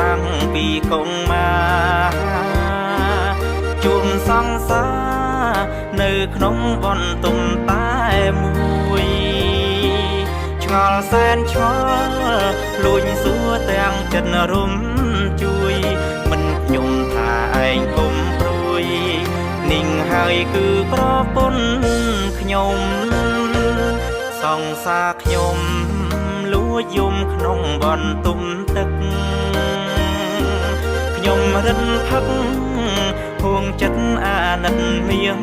តាំងពីកងមកជួនសង្សារនៅក្នុងបន្ទុំតែមួយឆ្ងល់សែនឆ្ងល់លួចសួរទាំងចិត្តរំជួយមិនខ្ញុំថាឯងគុំព្រួយនិងហើយគឺប្រពន្ធខ្ញុំសង្សារខ្ញុំលួចយំក្នុងបន្ទុំទឹកខ្ញុំរិនផឹកហួងចិត្តអាណិតមៀង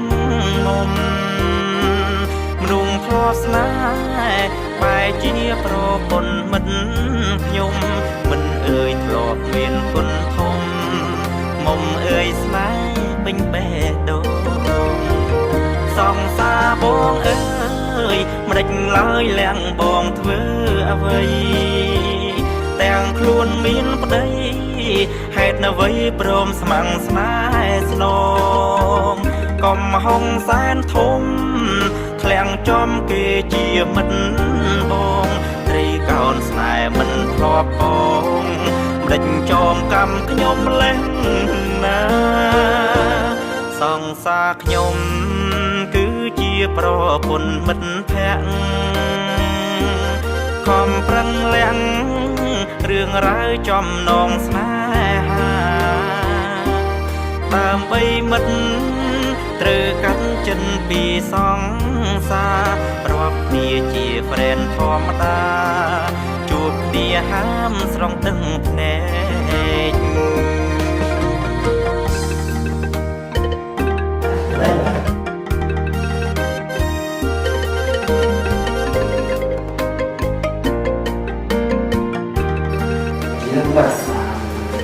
មុំមនុស្សធ្លាប់ស្នេហ៍បែរជាប្រពន្ធមិត្តខ្ញុំមិនអើយធ្លាប់មានគុណធំមុំអើយស្នេហ៍ពេញបេះដូងសង្សារបងអើយមិនដេចឡើយលៀងបងធ្វើអ្វីទាំងខ្លួនមានប្តីហេតុអ្វីព្រមស្មាំងស្នេហ៍ស្នងកុំហុងសែនធំធ្លាំងចំគេជាមិត្តបងត្រីកោនស្នេហ៍មិនធ្លាប់បងមិនដេចចោមកម្មខ្ញុំលេងណាសង្សារខ្ញុំគឺជាប្រពន្ធមិត្តភក្តិខំប្រឹងលៀងរឿងរ៉ាវចំណងស្នេហាដើម្បីមិត្តត្រូវកាត់ចិនពីសង្សាររាប់គ្នាជា friend ធម្មតាជួបគ្នាហាមស្រង់ទឹកភ្នែក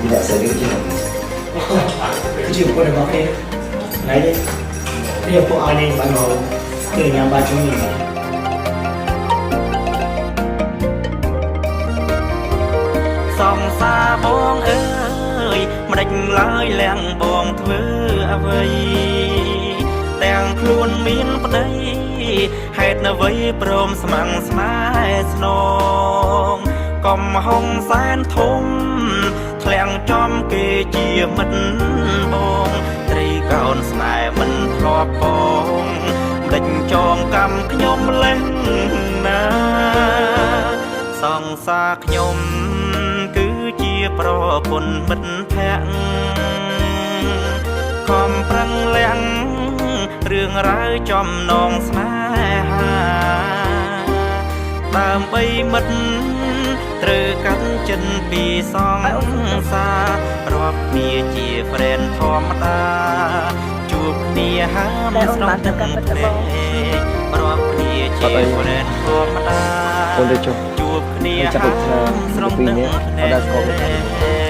tidak serius kecil pun ada pakai lain dia pun ada yang bangun ke yang baca ni សង្សារបងអើយមិនដេចឡើយលៀងបងធ្វើអ្វីទាំងខ្លួនមានប្តីហេតុអ្វីព្រមស្មាំងស្នេហ៍ស្នងកុំហុងសែនធំធ្លាំងចំគេជាមិត្តបងត្រីកោនស្នេហ៍មិនធ្លាប់បងមិនដេចចងកម្មខ្ញុំលេងណាសង្សារខ្ញុំគឺជាប្រពន្ធមិត្តភក្តិខំប្រឹងលៀងរឿងរ៉ាវចំណងស្នេហាដើម្បីមិត្តត្រូវកាត់ចិនពីសង្សាររាប់គ្នាជា friend ធម្មតាជួបគ្នាហាមស្រង់ទឹកភ្នែករាប់គ្នាជា friend ធម្មតាជួបគ្នាហាមស្រង់ទឹកភ្នែក